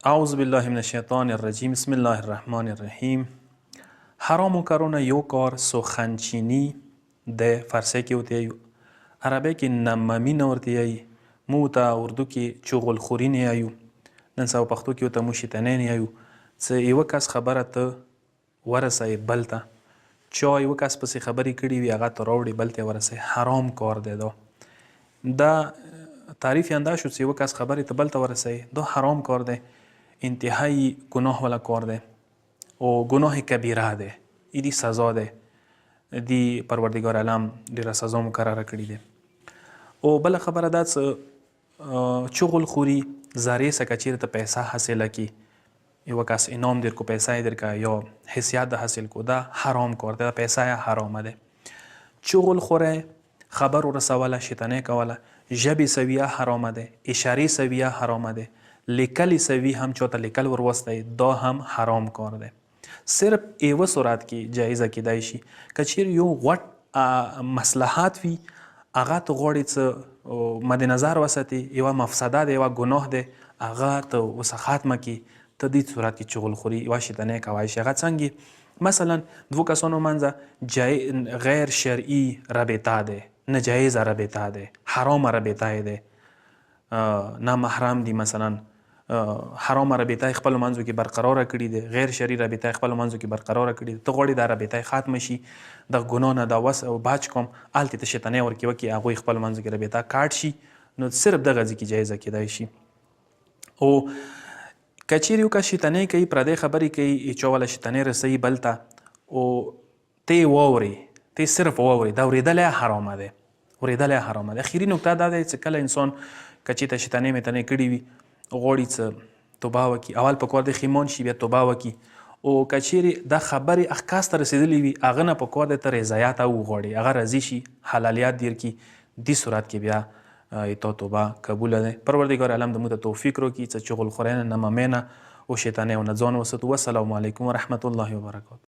اعوذ بالله من الشیطان الرجیم. بسم الله الرحمن الرحیم. حرام کارونه یو کار سخنچینی د فارسی کې وته یو، عربی کې نمامینه ورته یی، مو ته اردو کې چغلخوري نه یایو، نن سبا پښتو کې ورته موشیتنې نه یایو. څه یو کس خبره ته ورسوي بل ته، چا یو کس پسې خبرې کړي وي هغه ته راوړي بل ته ورسوي، حرام کار دی دا تعریف یې اندا شو چې یو کس خبرې ته بل ته ورسوي، دا حرام کار دی، انتهایی گناه والا کار ده و گناه کبیره ده. ایدی سزا ده، دی پروردگار علم ډیره سزا مقرره کړې ده. او بل خبره ده چې چغل خوري زارې سکه چیرته پیسه حاصله کی، یو کس انعام در کو پیسه در کا یا حیثیت حاصل کو، دا حرام کار ده، پیسه حرامه ده. چغل خوره، خبر ورسوله، شیطنه کوله، ژبې سویه حرامه ده، اشارې سویه حرامه ده، لیکل سوی هم چاته لیکل وروسته دا هم حرام کار ده. صرف ایوه صورت کې جایزه کیدای شي که چیرې یو غټ مصلحت وي هغه ته غواړي څه مد نظر وساتي، یوه مفسده ده، یوه گناه ده، هغه ته اوس ختمه کړي، ته دې صورت کې چغل خوري یوه شیطنې کوای شي. هغه څنګه مثلا دو کسانو منځه غیر شرعي رابطه ده، ناجایزه رابطه ده، حرام رابطه ده، نامحرم دي، مثلا حرام رابطه خپل منځو کې برقرار کړي دي، غیر شرعي رابطه خپل منځو کې برقرار کړي دي، ته غواړي دا رابطه ختم شي، د ګناه نه دا وس او بچ کوم، الته ته شیطانې ورکې وکړي هغوی خپل منځو کې رابطه کاټ شي، نو صرف دغه ځای کې جایزه کیدای شي. او که چیرې یو کس شیطانې کوي، پردۍ خبرې کوي، چا والا شیطانې رسوي بل ته، او ته یې واورې، ته یې صرف واورې، دا اورېدل یې حرامه دی، اورېدل یې حرامه دی. اخري نکته دا دی چې کله انسان که چېرته شیطانې میطانې کړي وي غواړي څه توبه وکړي، اول پکار دی ښیمان شي بیا توبه وکړي. او که چیرې دا خبرې هغه کس ته رسېدلې وي هغه نه پکار دی ته رضایت وغواړي، هغه راضي شي، حلالیت دیر کړي، دې صورت کې بیا تا توبه قبوله ده. پروردگار عالم د موږ ته توفیق راکړي چې چغلخورۍ نه، نمامۍ نه او شیطانۍ نه ځان وساتو. والسلام علیکم ورحمة الله وبرکاته.